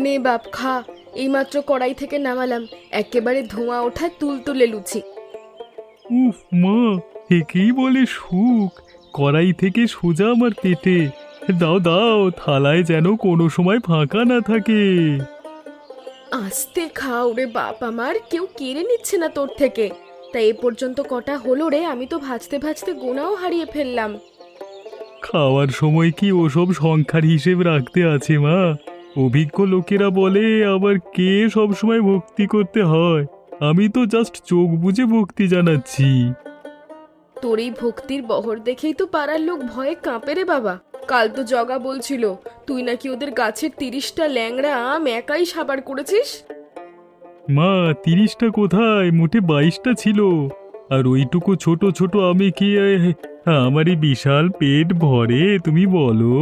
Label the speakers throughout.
Speaker 1: নে বাপ খা, এইমাত্র কড়াই থেকে নামালাম, একেবারে ধোঁয়া ওঠা তুলতুলে লুচি।
Speaker 2: উফ মা, একেই বলে সুখ! কড়াই থেকে সোজা আমার পেটে। দাও দাও, থালায় যেন কোনো সময় ফাঁকা না থাকে।
Speaker 1: আস্তে খা ওরে বাপ আমার, কেউ কেড়ে নিচ্ছে না তোর থেকে। তা এ পর্যন্ত কটা হলো রে? আমি তো ভাজতে ভাজতে গোনাও হারিয়ে ফেললাম।
Speaker 2: খাওয়ার সময় কি ওসব সংখ্যার হিসেব রাখতে আছে মা? অভিজ্ঞ লোকেরা বলে আবার কে সব সময় ভক্তি করতে হয়। আমি তো জাস্ট চোখ বুজে ভক্তি জানাচ্ছি।
Speaker 1: তোর এই ভক্তির বহর দেখেই তো পাড়ার লোক ভয়ে কাঁপে রে বাবা। কাল তো জগা বলছিল তুই নাকি ওদের গাছের 30টা ল্যাংড়া আম একাই সাবার করেছিস।
Speaker 2: মা, 30টা কোথায়, মোটে 22টা ছিল। আর ওইটুকু ছোট ছোট আমি কি আমারই বিশাল পেট ভরে তুমি বলো?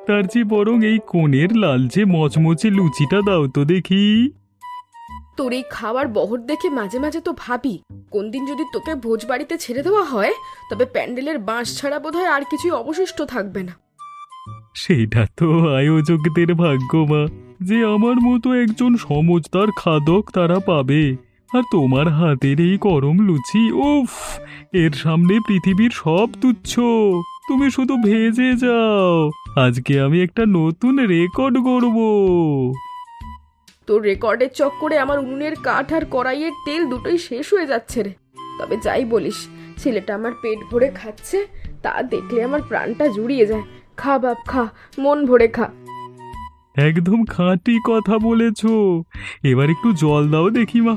Speaker 2: তার চেয়ে বরং এই কোণের লালচে মচমচে লুচিটা দাও তো দেখি।
Speaker 1: তোর এই খাওয়ার বহর দেখে মাঝে মাঝে তো ভাবি, কোন দিন যদি তোকে ভোজ বাড়িতে ছেড়ে দেওয়া হয়, তবে প্যান্ডেলের বাঁশ ছাড়া বোধহয় আর কিছুই অবশিষ্ট থাকবে না।
Speaker 2: সেটা তো আয়োজকদের ভাগ্য মা, যে আমার মতো একজন সমজদার খাদক তারা পাবে। আর তোমার হাতের এই গরম লুচি, উফ! এর সামনে পৃথিবীর সব তুচ্ছ। তুমি শুধু ভেজে যাও, আজকে আমি একটা নতুন রেকর্ড গড়ব।
Speaker 1: তোর রেকর্ডের চক্করে আমার উনুনের কাঠ আর কড়াইয়ের তেল দুটোই শেষ হয়ে যাচ্ছে রে। তবে যাই বলিস, ছেলেটা আমার পেট ভরে খাচ্ছে, তা দেখলে আমার প্রাণটা জুড়িয়ে যায়। খা বাপ খা, মন ভরে খা।
Speaker 2: একদম খাঁটি কথা বলেছো। এবার একটু জল দাও দেখি মা।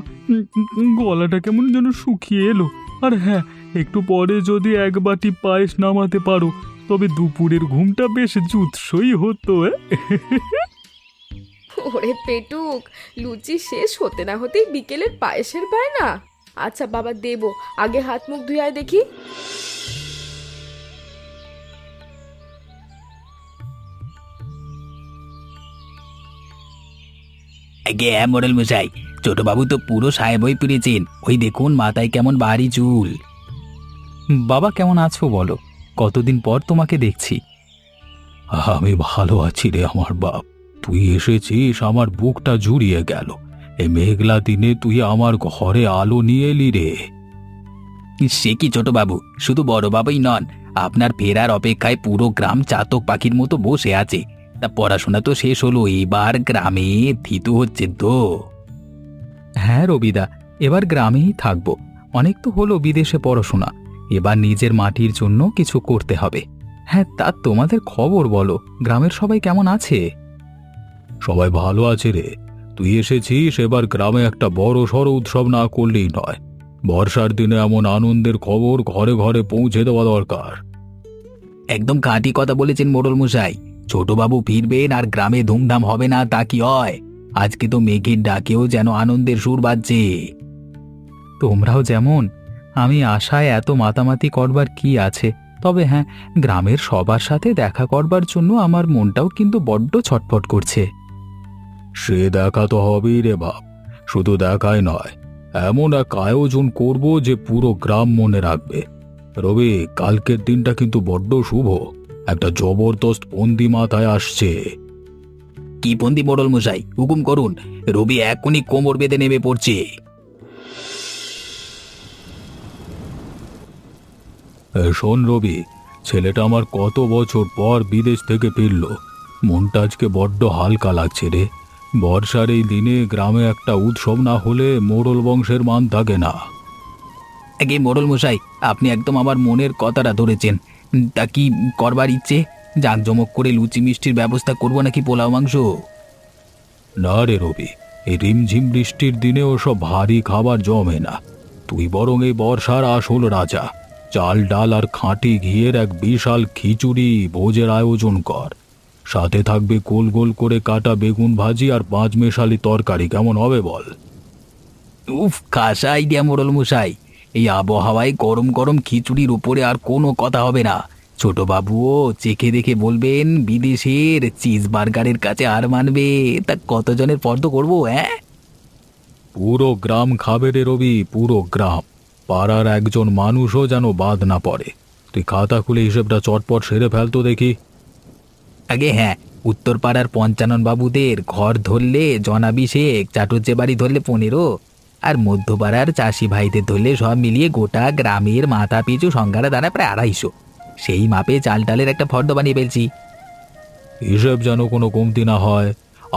Speaker 2: গলাটা কেমন যেন শুকিয়ে এলো। আর হ্যাঁ, একটু পরে যদি এক বাটি পায়েস নামাতে পারো, তবে দুপুরের ঘুমটা বেশ জুৎসই হতো।
Speaker 1: ওরে পেটুক, লুচি শেষ হতে না হতেই বিকেলের পায়েসের বায়না। আচ্ছা বাবা দেবো, আগে হাত মুখ ধুয়ে আয় দেখি।
Speaker 3: আগে মোড়ল মশাই, ছোট বাবু তো পুরো সাহেব হয়ে ফিরেছেন। ওই দেখুন মাথায় কেমন ভারী চুল। বাবা কেমন আছো বলো? কতদিন পর তোমাকে দেখছি। আমি ভালো আছি রে আমার বাপ। তুই এসেছিস, আমার বুকটা জুড়িয়ে গেল। এই মেঘলা দিনে তুই আমার ঘরে আলো নিয়ে এলি রে। সে কি ছোট বাবু, শুধু বড় বাবুই নন, আপনার ফেরার অপেক্ষায় পুরো গ্রাম চাতক পাখির মতো বসে আছে। তা পড়াশোনা তো শেষ হলো, এবার গ্রামে থিতু হচ্ছে তো। হ্যাঁ রবিদা, এবার গ্রামেই থাকবো। অনেক তো হলো বিদেশে পড়াশোনা, এবার নিজের মাটির জন্য কিছু করতে হবে। হ্যাঁ, তা তোমাদের খবর বলো, গ্রামের সবাই কেমন আছে? সবাই ভালো আছে রে। তুই এসেছিস, এবার গ্রামে একটা বড় সড় উৎসব না করলেই নয়। বর্ষার দিনে এমন আনন্দের খবর ঘরে ঘরে পৌঁছে দেওয়া দরকার। একদম খাঁটি কথা বলেছেন মোড়ল মশাই। ছোটবাবু ফিরবেন আর গ্রামে ধুমধাম হবে না তা কি হয়? আজকে তো মেঘের ডাকেও যেন আনন্দের সুর বাজছে। তোমরাও যেমন, আমি আশায় এত মাতামাতি করবার কি আছে। তবে হ্যাঁ, গ্রামের সবার সাথে দেখা করবার জন্য আমার মনটাও কিন্তু বড্ড ছটফট করছে। সে দেখা তো হবেই রে বাপ। শুধু দেখাই নয়, এমন এক আয়োজন করব যে পুরো গ্রাম মনে রাখবে। রবি, কালকের দিনটা কিন্তু বড্ড শুভ। একটা জবরদস্ত বন্দি মাথায় আসছে। কি বন্দি মোড়ল মশাই, হুকুম করুন। রবি এখনই কোমর বেঁধে নেমে পড়ছে। শোন রবি, ছেলেটা আমার কত বছর পর বিদেশ থেকে ফিরল। মনটা আজকে বড্ড হালকা লাগছে রে। বর্ষার এই দিনে গ্রামে একটা উৎসব না হলে মোড়ল বংশের মান থাকে না। আগে মোড়ল মশাই, আপনি একদম আমার মনের কথাটা ধরেছেন। তা কি করবার ইচ্ছে? জাঁকজমক করে লুচি মিষ্টির ব্যবস্থা করব নাকি পোলাও মাংস? না রে রবি, এই রিমঝিম বৃষ্টির দিনে ওসব ভারী খাবার জমে না। তুই বরং এই বর্ষার আসল রাজা, চাল ডাল আর খাঁটি ঘিয়ের এক বিশাল খিচুড়ি ভোজের আয়োজন কর। সাথে থাকবে গোল গোল করে কাটা বেগুন ভাজি আর 5 মেশালি তরকারি। কেমন হবে বল? উফ, খাসা আইডিয়া মোড়ল মশাই। এই আবহাওয়ায় গরম গরম খিচুড়ির উপরে আর কোনো কথা হবে না। ছোট বাবুও চেখে দেখে বলবেন বিদেশের চিজ বার্গারের কাছে আর মানবে। তা কতজনের পর্দ করবো? হ্যাঁ, পুরো গ্রাম খাবে রে রবি, পুরো গ্রাম। পাড়ার একজন মানুষও যেন বাদ না পড়ে। তুই খাতা খুলে হিসেবটা চটপট সেরে ফেলতো দেখি। আগে হ্যাঁ, উত্তরপাড়ার পঞ্চানন বাবুদের ঘর ধরলে জনাবি শেখ, চাটুর্যে বাড়ি ধরলে 15, আর মধ্যপাড়ার চাষি ভাইদের ধরলে সব মিলিয়ে গোটা গ্রামের মাথা পিছু সংখ্যাটা দাঁড়ায় প্রায় 250। সেই মাপে চাল ডালের একটা ফর্দ বানিয়ে ফেলছি।
Speaker 2: হিসেব যেন কোনো কমতি না হয়,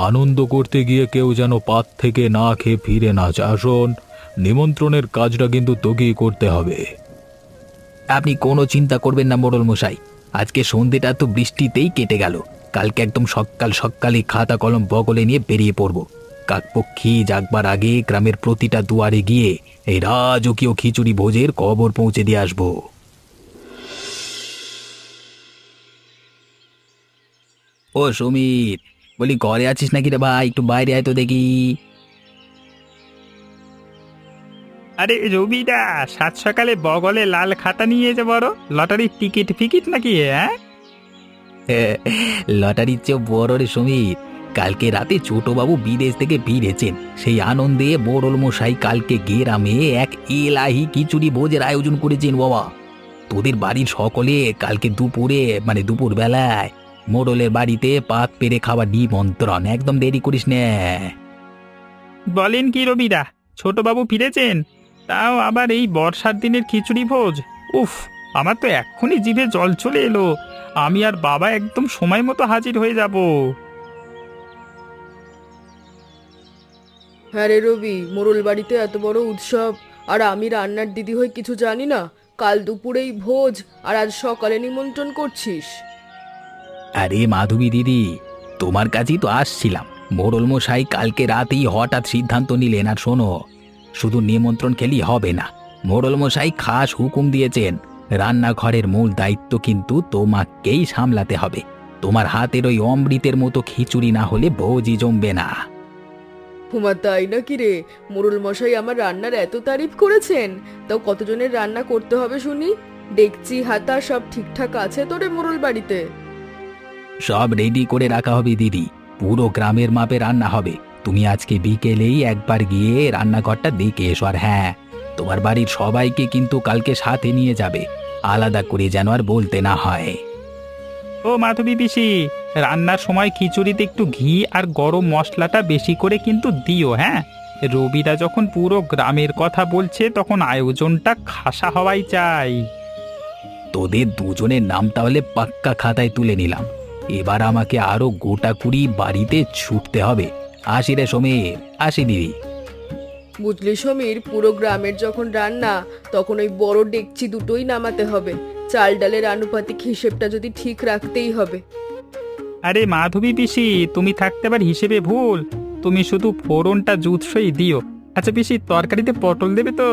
Speaker 2: আনন্দ করতে গিয়ে কেউ যেন পাত থেকে না খেয়ে ফিরে না যায়। শোন, নিমন্ত্রণের কাজটা কিন্তু তোকেই করতে হবে।
Speaker 3: আপনি কোনো চিন্তা করবেন না মোড়ল মশাই, আজকে সন্ধ্যেটা তো বৃষ্টিতেই কেটে গেল। কালকে একদম সকাল সকালই খাতা কলম বগলে নিয়ে বেরিয়ে পড়ব। কাকপক্ষী জাগবার আগে গ্রামের প্রতিটা দুয়ারে গিয়ে এই রাজকীয় খিচুড়ি ভোজের খবর পৌঁছে দিয়ে আসবো। ও সমীর, বলি ঘরে আছিস নাকি রে ভাই? একটু বাইরে আয় তো দেখি।
Speaker 4: আরে রবিদা, সাত সকালে বগলে লাল খাতা নিয়ে যে বড় লটারির টিকিট ফিকিট নাকি? হ্যাঁ,
Speaker 3: লটারির চেয়েও বড় রে সমীর, কালকে রাতে ছোটবাবু বিদেশ থেকে ফিরেছেন। সেই আনন্দে মোড়ল মশাই কালকে গ্রামে এক এলাহি খিচুড়ি ভোজের আয়োজন করেছেন বাবা। তোদের বাড়ির সকলে কালকে দুপুরে মানে দুপুর বেলায় মোড়লের বাড়িতে পাত পেরে খাওয়া নিমন্ত্রণ, একদম দেরি করিস নে।
Speaker 4: বলেন কি রবিদা, ছোটবাবু ফিরেছেন? তাও আবার এই বর্ষার দিনের খিচুড়ি ভোজ? উফ, আমার তো এক্ষুনি জিভে জল চলে এলো। আমি আর বাবা একদম সময় মতো হাজির হয়ে যাব।
Speaker 1: হ্যাঁ রে রবি, মোড়ল বাড়িতে এত বড় উৎসব, আর আমি রান্নার দিদি হয়ে কিছু জানি না? কাল দুপুরেই ভোজ আর আজ সকালে নিমন্ত্রণ করছিস?
Speaker 3: আরে মাধবী দিদি, তোমার কাছেই তো আসছিলাম। মোড়ল মশাই কালকে রাতেই হঠাৎ সিদ্ধান্ত নিলেন। আর শোনো, শুধু নিমন্ত্রণ খেলেই হবে না, মোড়ল মশাই খাস হুকুম দিয়েছেন রান্নাঘরের মূল দায়িত্ব কিন্তু তোমাকেই সামলাতে হবে। তোমার হাতের ওই অমৃতের মতো খিচুড়ি না হলে ভোজই জমবে না।
Speaker 1: হুমা, তাই নাকি রে? মোড়ল মশাই আমার রান্নার এত তারিফ করেছেন? তাও কতজনের রান্না করতে হবে শুনি? ডেকচি হাতা সব ঠিকঠাক আছে তো রে মোড়ল বাড়িতে?
Speaker 3: সব রেডি করে রাখা হবে দিদি, পুরো গ্রামের মাপে রান্না হবে। তুমি আজকে বিকেলেই একবার গিয়ে রান্নাঘরটা দেখে এসো। আর হ্যাঁ, তোমার বাড়ির সবাইকে কিন্তু কালকে সাথে নিয়ে যাবে, আলাদা করে যেন আর বলতে না হয়।
Speaker 4: ও মাধবী পিসি, রান্নার সময় খিচুড়িতে একটু ঘি আর গরম মশলাটা বেশি করে কিন্তু দিও। হ্যাঁ, রবিদা যখন পুরো গ্রামের কথা বলছে তখন আয়োজনটা খাসা হওয়াই চাই।
Speaker 3: তোদের দুজনের নাম তাহলে পাক্কা খাতায় তুলে নিলাম। এবার আমাকে আরো গোটা কুড়ি বাড়িতে ছুটতে হবে। আসি রে সমীর, আসি দিদি।
Speaker 1: বুঝলি সমীর, পুরো গ্রামের যখন রান্না, তখন ওই বড় ডেকচি দুটোই নামাতে হবে। চাল ডালের আনুপাতিক হিসেবটা যদি ঠিক রাখতেই হবে।
Speaker 4: আরে মাধবী পিসি, তুমি থাকতে আবার হিসেবে ভুল। তুমি শুধু ফোড়নটা জুৎসই দিও। আচ্ছা পিসি, তরকারিতে পটল দেবে তো?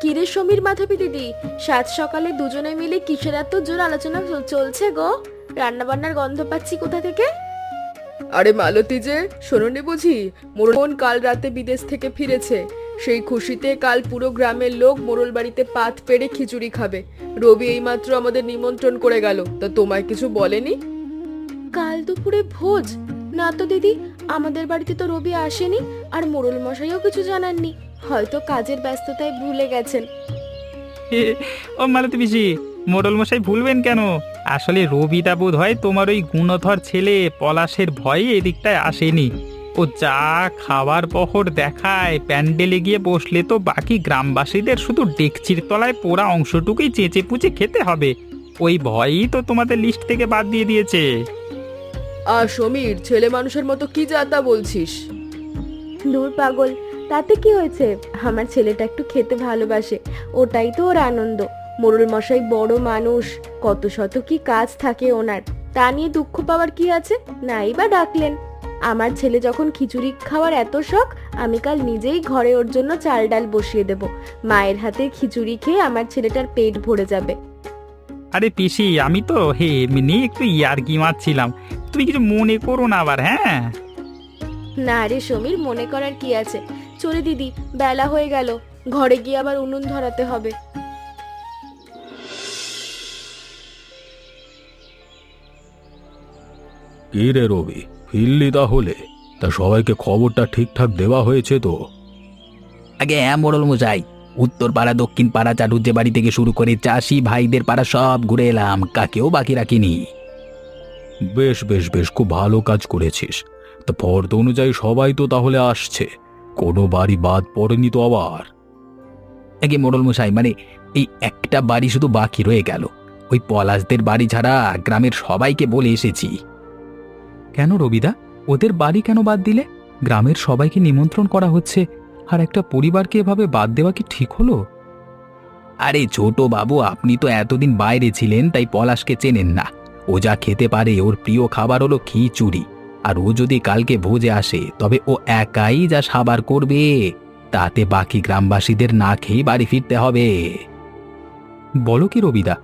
Speaker 5: কিরে সমীর, মাধবী দিদি, সাত সকালে দুজনে মিলে কিসের এত জোর আলোচনা চলছে গো? রান্না বান্নার গন্ধ পাচ্ছি কোথা থেকে?
Speaker 1: আরে মালতী যে, শোনোনি বুঝি? মোড়ল কাল রাতে বিদেশ থেকে ফিরেছে। সেই খুশিতে কাল পুরো গ্রামের লোক মোড়ল বাড়িতে পাত পেড়ে খিচুড়ি খাবে। রবি এইমাত্র আমাদের নিমন্ত্রণ করে গেল, তা তোমায় কিছু বলেনি?
Speaker 5: কাল দুপুরে ভোজ? না তো দিদি, আমাদের বাড়িতে তো রবি আসেনি, আর মোড়ল মশাইও কিছু জানাননি। হয়তো কাজের ব্যস্ততায় ভুলে গেছেন।
Speaker 4: ও মালতী পিসি, মোড়ল মশাই ভুলবেন কেন? আসলে রবিদা বোধ হয় তোমার ওই গুণধর ছেলে পলাশের ভয়ে এদিকটায় আসেনি। ও যা খাবার বহর দেখায়, প্যান্ডেলে গিয়ে বসলে তো বাকি গ্রামবাসীদের শুধু ডেকচির তলায় পোড়া অংশটুকুই চেঁচে পুচে খেতে হবে। ওই ভয়ই তো তোমাদের লিস্ট থেকে বাদ দিয়ে দিয়েছে।
Speaker 1: সমীর, ছেলে মানুষের মতো কি যা তা বলছিস?
Speaker 5: দূর পাগল, তাতে কি হয়েছে? আমার ছেলেটা একটু খেতে ভালোবাসে, ওটাই তো ওর আনন্দ। মোড়ল মশাই বড় মানুষ, কত শত কি কাজ থাকে ওনার, তা নিয়ে দুঃখ পাওয়ার কি আছে? নাই বা ডাকলেন। আমার ছেলে যখন খিচুড়ি খাওয়ার এত শখ, আমি কাল নিজেই ঘরে ওর জন্য চাল ডাল বসিয়ে দেব। মায়ের হাতে খিচুড়ি খেয়ে আমার ছেলেটার পেট ভরে যাবে।
Speaker 4: আরে পিসি, আমি তো এমনি একটু ইয়ার্কি মারছিলাম, তুমি কিছু মনে করো না আবার। হ্যাঁ,
Speaker 5: না রে সমীর, মনে করার কি আছে? চলে দিদি, বেলা হয়ে গেল, ঘরে গিয়ে আবার উনুন ধরাতে হবে।
Speaker 2: কি রে রবি, ফিরলি তাহলে? তা সবাইকে খবরটা ঠিকঠাক দেওয়া হয়েছে তো?
Speaker 3: আগে হ্যাঁ মোড়ল মশাই, উত্তর পাড়া দক্ষিণ পাড়া চাটুজ্জে বাড়ি থেকে শুরু করে চাষি ভাইদের পাড়া সব ঘুরে এলাম, কাকেও বাকি রাখিনি।
Speaker 2: বেশ বেশ বেশ, খুব ভালো কাজ করেছিস। তা ফর্দ অনুযায়ী সবাই তো তাহলে আসছে, কোনো বাড়ি বাদ পড়েনি তো আবার?
Speaker 3: একে মোড়ল মশাই, মানে এই একটা বাড়ি শুধু বাকি রয়ে গেল। ওই পলাশদের বাড়ি ছাড়া গ্রামের সবাইকে বলে এসেছি। কেন রবিদা, ওদের বাড়ি কেন বাদ দিলে? গ্রামের সবাইকে নিমন্ত্রণ করা হচ্ছে, আর একটা পরিবারকে এভাবে বাদ দেওয়া কি ঠিক হলো? আরে ছোট বাবু, আপনি তো এতদিন বাইরে ছিলেন, তাই পলাশকে চেনেন না। ও যা খেতে পারে, ওর প্রিয় খাবার হলো খিচুড়ি। আর ও যদি কালকে ভোজে আসে, তবে ও একাই যা সাবার করবে, তাতে বাকি গ্রামবাসীদের না খেয়ে বাড়ি ফিরতে হবে। বলো কি রবিদা,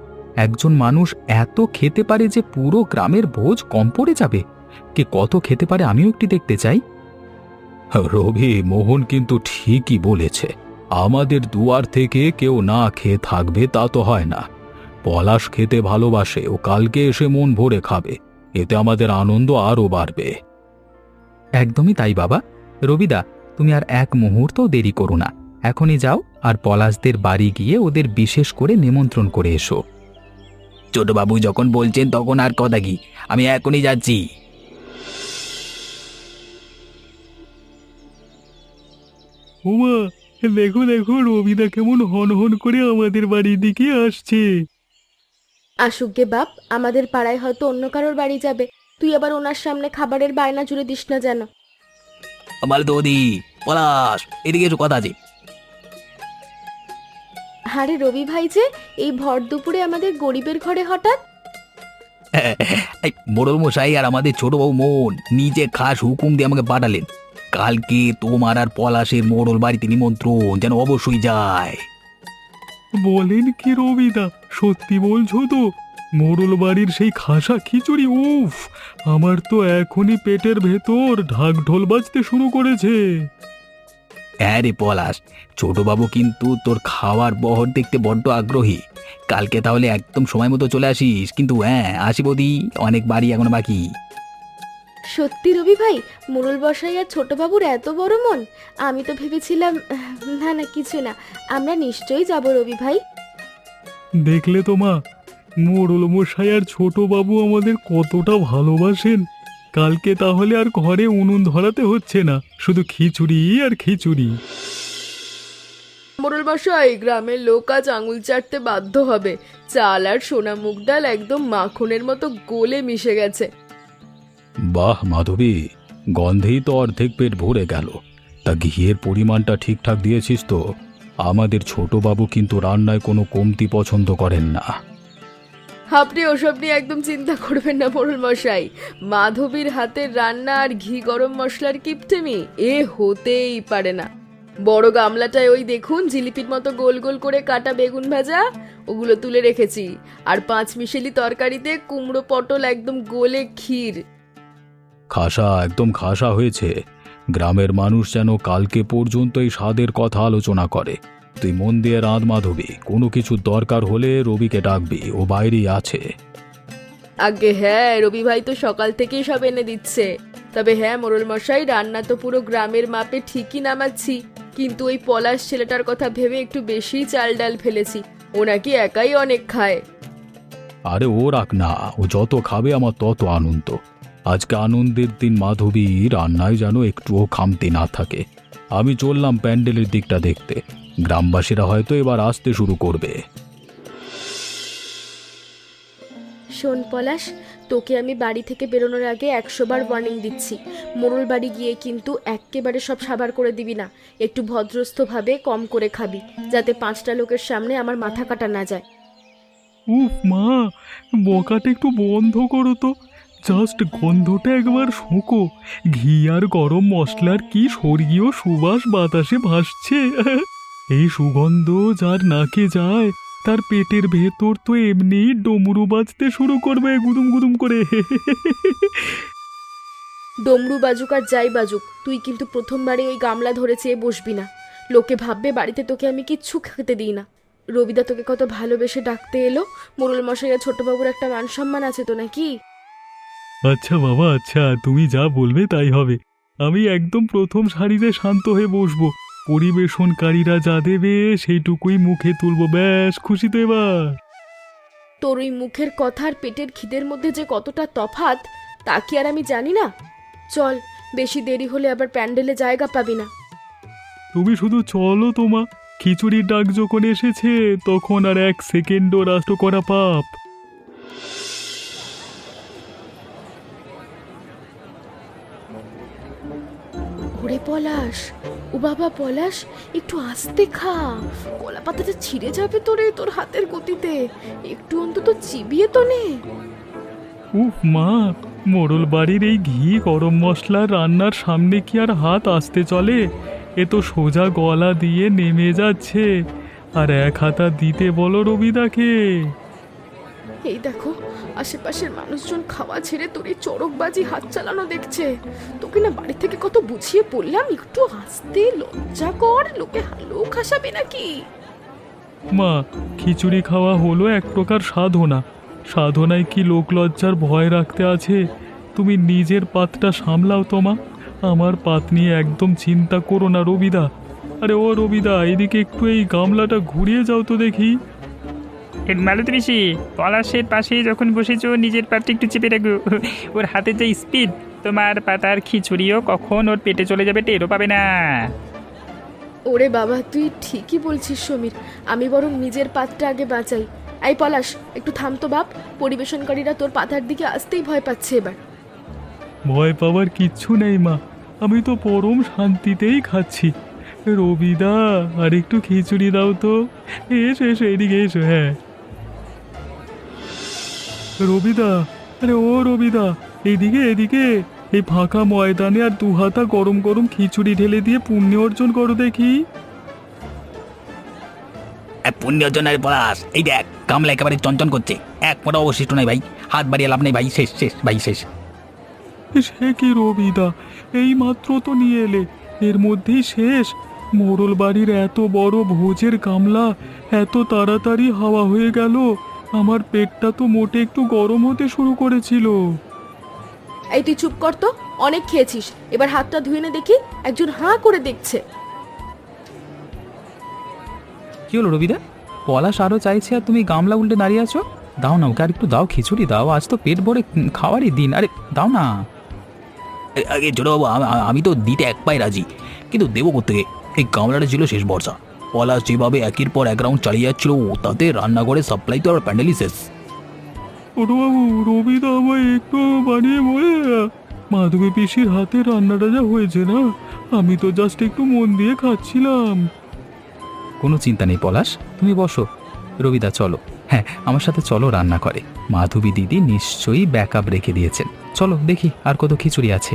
Speaker 3: একজন মানুষ এত খেতে পারে যে পুরো গ্রামের ভোজ কম পড়ে যাবে? কে কত খেতে পারে আমিও একটু দেখতে চাই।
Speaker 2: রবি, মোহন কিন্তু ঠিকই বলেছে। আমাদের দুয়ার থেকে কেউ না খেয়ে থাকবে তা তো হয় না। পলাশ খেতে ভালোবাসে, ও কালকে এসে মন ভরে খাবে, এতে আমাদের আনন্দ আরও বাড়বে।
Speaker 3: একদমই তাই বাবা। রবিদা, তুমি আর এক মুহূর্ত দেরি করো না, এখনই যাও আর পলাশদের বাড়ি গিয়ে ওদের বিশেষ করে নিমন্ত্রণ করে এসো। ছোটবাবু যখন বলছেন তখন আর কথা কি, আমি এখনই যাচ্ছি।
Speaker 2: ওমা, দেখো দেখো, রবিদা কেমন হন হন করে আমাদের বাড়ির দিকে আসছে।
Speaker 5: আসুক গে বাপ, আমাদের পাড়ায় হয়তো অন্য কারোর বাড়ি যাবে, তুই আবার ওনার সামনে খাবারের বায়না জুড়ে দিস না যেন।
Speaker 3: আমার দৌদি, পলাশ, এদিকে এসো, কথা আছে।
Speaker 5: আরে রবি ভাই যে এই ভর দুপুরে আমাদের গরিবের ঘরে হঠাৎ?
Speaker 3: এই মোড়ল মশাই আর আমাদের ছোটবাবু মন নিজে খাস হুকুম দিয়ে আমাকে পাঠালেন, কালকে তোমার আর পলাশের মোড়ল বাড়িতে নিমন্ত্রণ, যেন অবশ্যই যায়।
Speaker 2: বলেন কি রবিদা, সত্যি বলছো তো? মোড়ল বাড়ির সেই খাসা খিচুড়ি, উফ! আমার তো এখনই পেটের ভেতর ঢাক ঢোল বাজতে শুরু করেছে।
Speaker 3: হ্যাঁ রে পলাশ, ছোটবাবু কিন্তু তোর খাওয়ার বহর দেখতে বড্ড আগ্রহী। কালকে তাহলে একদম সময় মতো চলে আসিস, কিন্তু হ্যাঁ, আসি বৌদি, অনেক বাড়ি এখনো বাকি।
Speaker 5: সত্যি রবি ভাই, মুরুল বসাই আর ছোটবাবুর এত বড় মন? আমি তো ভেবেছিলাম না না, কিছু না, আমরা নিশ্চয়ই যাব রবি ভাই।
Speaker 2: দেখলে তো মা, মোড়ল মশাই আর ছোট বাবু আমাদের কতটা ভালোবাসেন। কালকে তাহলে আর ঘরে উনুন ধরাতে হচ্ছে না, শুধু খিচুড়ি আর খিচুড়ি।
Speaker 1: মোড়ল মশাই, গ্রামের লোক আজ আঙুল চাটতে বাধ্য হবে। চাল আর সোনা মুগ ডাল একদম মাখনের মতো গলে মিশে গেছে।
Speaker 2: বাহ মাধবী, গন্ধেই তো অর্ধেক পেট ভরে গেল। তা ঘিয়ের পরিমাণটা ঠিকঠাক দিয়েছিস তো? আমাদের ছোট বাবু কিন্তু রান্নায় কোনো কমতি পছন্দ করেন না।
Speaker 1: আপনি ওসব নিয়ে একদম চিন্তা করবেন না মোড়ল মশাই। মাধবীর হাতের রান্না আর ঘি গরম মশলার কিপটেমি এ হতেই পারে না। বড় গামলাটায় ওই দেখুন জিলিপির মতো গোল গোল করে কাটা বেগুন ভাজা, ওগুলো তুলে রেখেছি। আর 5 মিশেলি তরকারিতে কুমড়ো পটল একদম গোলে ক্ষীর।
Speaker 2: খাসা, একদম খাসা হয়েছে। গ্রামের মানুষ যেন কালকে পর্যন্ত এই স্বাদের কথা আলোচনা করে। তুই মন দিয়ে রাঁধ মাধবী, কোনো কিছু দরকার হলে রবিকে ডাকবি, ও বাইরেই আছে।
Speaker 1: আগে হ্যাঁ, রবি ভাই তো সকাল থেকেই সব এনে দিচ্ছে। তবে হ্যাঁ মোড়ল মশাই, রান্না তো পুরো গ্রামের মাপে ঠিকই নামাচ্ছি, কিন্তু ওই পলাশ ছেলেটার কথা ভেবে একটু বেশি চাল ডাল ফেলেছি। ও নাকি একাই অনেক খায়।
Speaker 2: আরে ও রাখ না, ও যত খাবে আমার তত আনন্দ। আজকে আনন্দের দিন মাধবী, রান্নায় যেন একটুও খামতি না থাকে। আমি চললাম প্যান্ডেলের দিকটা দেখতে, গ্রামবাসীরা হয়তো এবার আসতে শুরু করবে।
Speaker 5: শোন পলাশ, তোকে আমি বাড়ি থেকে বেরোনোর আগে 100 বার ওয়ার্নিং দিচ্ছি। মোড়ল বাড়ি গিয়ে কিন্তু একেবারে সব সাবার করে দিবি না, একটু ভদ্রস্থভাবে কম করে খাবি, যাতে 5টা লোকের সামনে আমার মাথা কাটা না যায়।
Speaker 2: উফ মা, বকাটা একটু বন্ধ করো তো। জাস্ট গন্ধটা একবার শোঁকো, ঘি আর গরম মশলার কি স্বর্গীয় সুবাস বাতাসে ভাসছে। এই সুগন্ধ যার নাকে যায়, তার পেটের ভেতর তো এমনি ডমরু বাজতে শুরু করবে গুদুম গুদুম করে।
Speaker 5: ডমরু বাজুক আর যাই বাজুক, তুই কিন্তু প্রথমবারে ওই গামলা ধরে চেয়ে বসবি না। লোকে ভাববে বাড়িতে তোকে আমি কিচ্ছু খেতে দিই না। রবিদা তোকে কত ভালোবেসে ডাকতে এলো, মোড়ল মশাই আর ছোটবাবুর একটা মান সম্মান আছে তো নাকি?
Speaker 2: আচ্ছা বাবা, আচ্ছা, তুমি যা বলবে তাই হবে। আমি একদম প্রথম সারিতে শান্ত হয়ে বসবো। পরিবেশনকারীরা যা দেবে সেইটুকুই মুখে তুলবো, ব্যাস খুশি তো এবার?
Speaker 1: তোর ওই মুখের কথা আর পেটের খিদের মধ্যে যে কতটা তফাৎ তা কি আর আমি জানি না? চল, বেশি দেরি হলে আবার প্যান্ডেলে জায়গা পাবি না।
Speaker 2: তুমি শুধু চলো তোমা, খিচুড়ির ডাক যখন এসেছে তখন আর 1 সেকেন্ডও রাষ্ট্র করা পাপ।
Speaker 1: ওরে পলাশ, ও বাবা পলাশ, একটু আস্তে খা, কলা পাতাটা ছিঁড়ে যাবে তোর হাতের গতিতে। একটু অন্তত চিবিয়ে তো নে।
Speaker 2: উফ মা, মোড়ল বাড়ির এই ঘি গরম মশলা রান্নার সামনে কি আর হাত আসতে চলে? এ তো সোজা গলা দিয়ে নেমে যাচ্ছে। আর 1 হাতা দিতে বলো রবিদাকে।
Speaker 1: এই দেখো, আশেপাশের মানুষজন খাওয়া ছেড়ে তোর এই চড়কবাজি হাত চালানো দেখছে। তোকে না বাড়ি থেকে কত বুঝিয়ে বললাম একটু আস্তে, লজ্জা কর, লোকে লোক হাসাবে নাকি?
Speaker 2: মা, খিচুড়ি খাওয়া হলো এক প্রকার সাধনা। সাধনায় কি লোক লজ্জার ভয় রাখতে আছে? তুমি নিজের পাতটা সামলাও তো মা, আমার পাত নিয়ে একদম চিন্তা করো না রবিদা। আরে ও রবিদা, এদিকে একটু এই গামলাটা ঘুরিয়ে যাও তো দেখি।
Speaker 4: মালতী পিসি, পলাশের পাশে যখন বসেছো নিজের পাতটা একটু চেপে রাখো। ওর হাতে যে স্পিড, তোমার পাতার খিচুড়িও কখন ওর পেটে চলে যাবে টেরও পাবে না।
Speaker 1: ওরে বাবা, তুই ঠিকই বলছিস সমীর, আমি বরং নিজের পাতটা আগে বাঁচাই। এই পলাশ, একটু থাম তো বাপ, পরিবেশনকারীরা তোর পাতার দিকে আসতেই ভয় পাচ্ছে এবার।
Speaker 2: ভয় পাওয়ার কিচ্ছু নেই মা, আমি তো পরম শান্তিতেই খাচ্ছি। রবিদা, আর একটু খিচুড়ি দাও তো। এসো এসো, এদিকে এসো। হ্যাঁ রবিদা, আরে ও রবিদা, এদিকে এদিকে, এই ফাঁকা ময়দানে আর 2 হাতা গরম গরম খিচুড়ি ঢেলে দিয়ে পুণ্য অর্জন করো দেখি।
Speaker 3: পুণ্য অর্জন আর পলাশ, এই দেখ গামলা একেবারে চঞ্চন করছে, 1 ফোঁটা অবশিষ্ট নাই ভাই। হাত বাড়িয়ে লাভ নেই ভাই, শেষ শেষ ভাই শেষ।
Speaker 2: সে কি রবিদা, এই মাত্র তো নিয়ে এলে, এর মধ্যেই শেষ? মোড়ল বাড়ির এত বড় ভোজের গামলা এত তাড়াতাড়ি হাওয়া হয়ে গেল? আমার পেটটা তো মোটে একটু গরম হতে শুরু করেছিল।
Speaker 1: এই তুই চুপ কর তো, অনেক খেয়েছিস, এবার হাতটা ধুয়ে নে দেখি। একজন হাঁ করে দেখছে।
Speaker 3: কি হলো রবিদা? পলাশ আরও চাইছে আর তুমি গামলা উল্টে দাঁড়িয়ে আছো? দাও না ওকে আর একটু, দাও খিচুড়ি দাও, আজ তো পেট ভরে খাওয়ারই দিন। আরে দাও না। আগে ছোটবাবু, আমি তো দিতে এক পায়ে রাজি, কিন্তু দেবো কোত্থেকে? এই গামলাটা ছিল শেষ ভরসা। পলাশ যেভাবে একের পর 1 রাউন্ড চালিয়ে যাচ্ছিল, তাতে রান্নাঘরে সাপ্লাই তো আর প্যান্ডেলই শেষ।
Speaker 2: বাবু, রবিদা আমায় একটু বানিয়ে বলে, মাধবী পিসির হাতে রান্নাটা যা হয়েছে না, আমি তো জাস্ট একটু মন দিয়ে খাচ্ছিলাম।
Speaker 3: কোনো চিন্তা নেই পলাশ, তুমি বসো। রবিদা চলো, হ্যাঁ আমার সাথে চলো রান্না করে। মাধবী দিদি নিশ্চয়ই ব্যাকআপ রেখে দিয়েছেন। চলো দেখি আর কত খিচুড়ি আছে।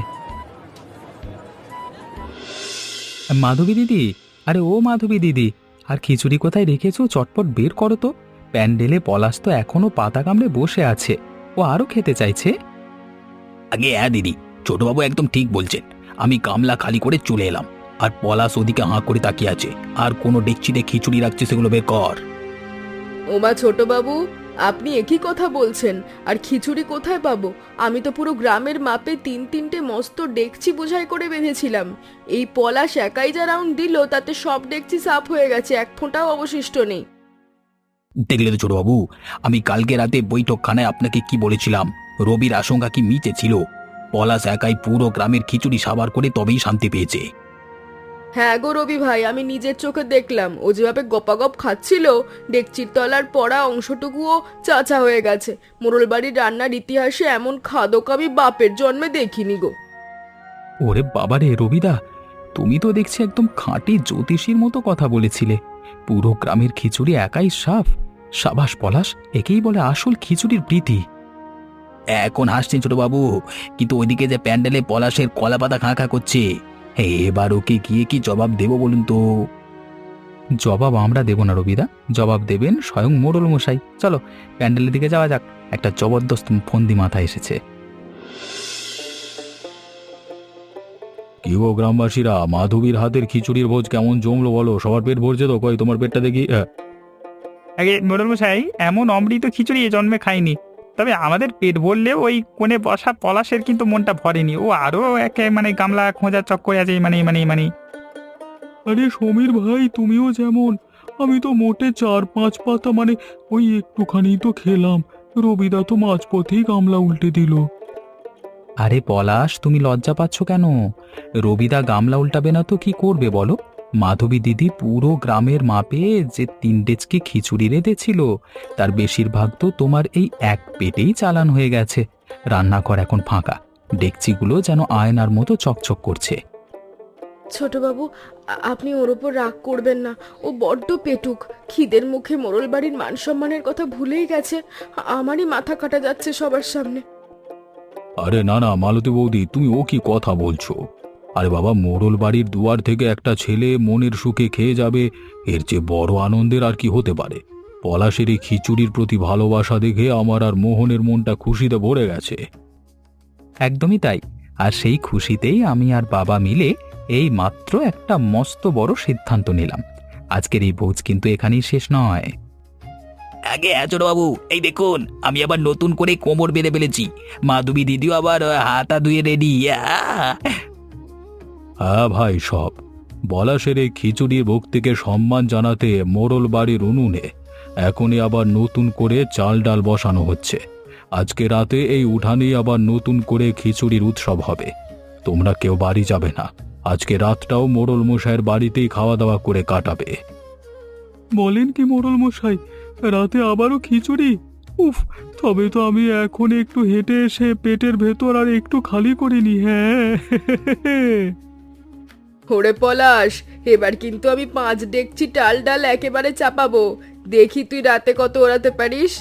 Speaker 3: মাধবী দিদি, আরে ও মাধবী দিদি, আর খিচুড়ি কোথায় রেখেছো? চটপট বের করো তো। প্যান্ডেলে পলাশ তো এখনো পাতা কামড়ে বসে আছে, ও আরো খেতে চাইছে। আগে হ্যাঁ দিদি, ছোটবাবু একদম ঠিক বলছেন। আমি গামলা খালি করে চলে এলাম, আর পলাশ ওদিকে হাঁ করে তাকিয়ে আছে, আর কোনো ডেকচিতে খিচুড়ি রাখছে সেগুলো বের কর।
Speaker 1: ওমা ছোট বাবু, আপনি একই কথা বলছেন, আর খিচুড়ি কোথায় পাবো? আমি তো পুরো গ্রামের মাপে 3-3টে মস্ত ডেকচি বোঝাই করে বেঁধেছিলাম। এই পলাশ একাই যা রাউন্ড দিল, তাতে সব ডেকচি সাফ হয়ে গেছে, 1 ফোঁটাও অবশিষ্ট নেই।
Speaker 3: দেখলে তো ছোটবাবু, আমি কালকে রাতে বৈঠকখানায় আপনাকে কি বলেছিলাম? রবির আশঙ্কা কি মিটে ছিল? পলাশ একাই পুরো গ্রামের খিচুড়ি সাবার করে তবেই শান্তি পেয়েছে।
Speaker 1: হ্যাঁ গো রবি ভাই, আমি নিজের চোখে দেখলাম, ও যেভাবে গপাগপ খাচ্ছিল, ডেকচির তলার পড়া অংশটুকুও চাচা হয়ে গেছে। মোড়ল বাড়ির রান্নার ইতিহাসে এমন খাদক আমি বাপের জন্মে দেখিনি গো।
Speaker 3: ওরে বাবারে রবিদা, তুমি তো দেখছি একদম খাঁটি জ্যোতিষীর মতো কথা বলেছিলে। পুরো গ্রামের খিচুড়ি একাই সাফ। সাবাস পলাশ, একেই বলে আসল খিচুড়ির প্রীতি। এখন হাসছেন ছোটবাবু, কিন্তু ওইদিকে যে প্যান্ডেলে পলাশের কলা পাতা খাঁ খাঁ করছে, এবার ওকে গিয়ে কি জবাব দেব বলুন তো? জবাব আমরা দেব না রবিদা, জবাব দেবেন স্বয়ং মোড়ল মশাই। চলো প্যান্ডেলের দিকে যাওয়া যাক, একটা জবরদস্ত ফন্দি মাথায় এসেছে। কি গো গ্রামবাসীরা, মাধবীর হাতের খিচুড়ির ভোজ কেমন জমলো বলো? সবার পেট ভরছে তো? কই তোমার পেটটা দেখি।
Speaker 4: আগে মোড়ল মশাই, এমন অমৃত খিচুড়ি এ জন্মে খাইনি। তবে আমাদের পেট ভরলেও ওই কোণে বসা পলাশের কিন্তু মনটা ভরেনি। ও আরো একে গামলা খোঁজার চক্করে আছে।
Speaker 2: আরে সমীর ভাই, তুমিও যেমন। আমি তো মোটে 4-5 পাতা মানে ওই একটুখানি তো খেলাম। রবিদা তো মাঝপথেই গামলা উল্টে দিল।
Speaker 3: আরে পলাশ, তুমি লজ্জা পাচ্ছ কেন? রবিদা গামলা উল্টাবে না তো কি করবে বলো? মাধবী দিদি পুরো গ্রামের মাপে যে 3 ডেচকি খিচুড়ি রেঁধেছিল, তার বেশিরভাগ তো তোমার এই এক পেটেই চালান হয়ে গেছে। রান্নাঘর এখন ফাঁকা, ডেকচিগুলো যেন আয়নার মতো চকচক করছে।
Speaker 1: ছোটবাবু, আপনি ওর ওপর রাগ করবেন না। ও বড্ড পেটুক, খিদের মুখে মোড়ল বাড়ির মান সম্মানের কথা ভুলেই গেছে। আমারই মাথা কাটা যাচ্ছে সবার সামনে।
Speaker 2: আরে না না মালতী বৌদি, তুমি ও কি কথা বলছো? আরে বাবা, মোড়ল বাড়ির দুয়ার থেকে একটা ছেলে মনের সুখে খেয়ে যাবে, এর চেয়ে বড় আনন্দের আর কি হতে পারে? পলাশের এই খিচুড়ির প্রতি ভালোবাসা দেখে আমার আর মোহনের মনটা খুশিতে ভরে গেছে।
Speaker 3: একদমই তাই। আর সেই খুশিতেই আমি আর বাবা মিলে এই মাত্র একটা মস্ত বড় সিদ্ধান্ত নিলাম। আজকের এই ভোজ কিন্তু এখানেই শেষ নয়। আগে ছোটবাবু, এই দেখুন আমি আবার নতুন করে কোমর বেঁধে ফেলেছি। মাধবী দিদিও আবার হাতা ধুয়ে রেডি।
Speaker 2: হ্যাঁ ভাই, সব পলাশের এই খিচুড়ির ভক্তিকে সম্মান জানাতে মোড়ল বাড়ির উনুনে এখনই আবার নতুন করে চাল ডাল বসানো হচ্ছে। আজকে রাতে এই উঠানেই আবার নতুন করে খিচুড়ির উৎসব হবে। তোমরা কেউ বাড়ি যাবে না, আজকে রাতটাও মোড়ল মশাইয়ের বাড়িতেই খাওয়া দাওয়া করে কাটাবে। বলেন কি মোড়ল মশাই, রাতে আবারও খিচুড়ি? উফ, তবে তো আমি এখন একটু হেঁটে এসে পেটের ভেতর আর একটু খালি করিনি। হ্যাঁ
Speaker 1: ওরে পলাশ, এবার কিন্তু আমি 5 ডেকচি টাল ডাল একেবারে চাপাবো। দেখি তুই রাতে কত ওড়াতে পারিস।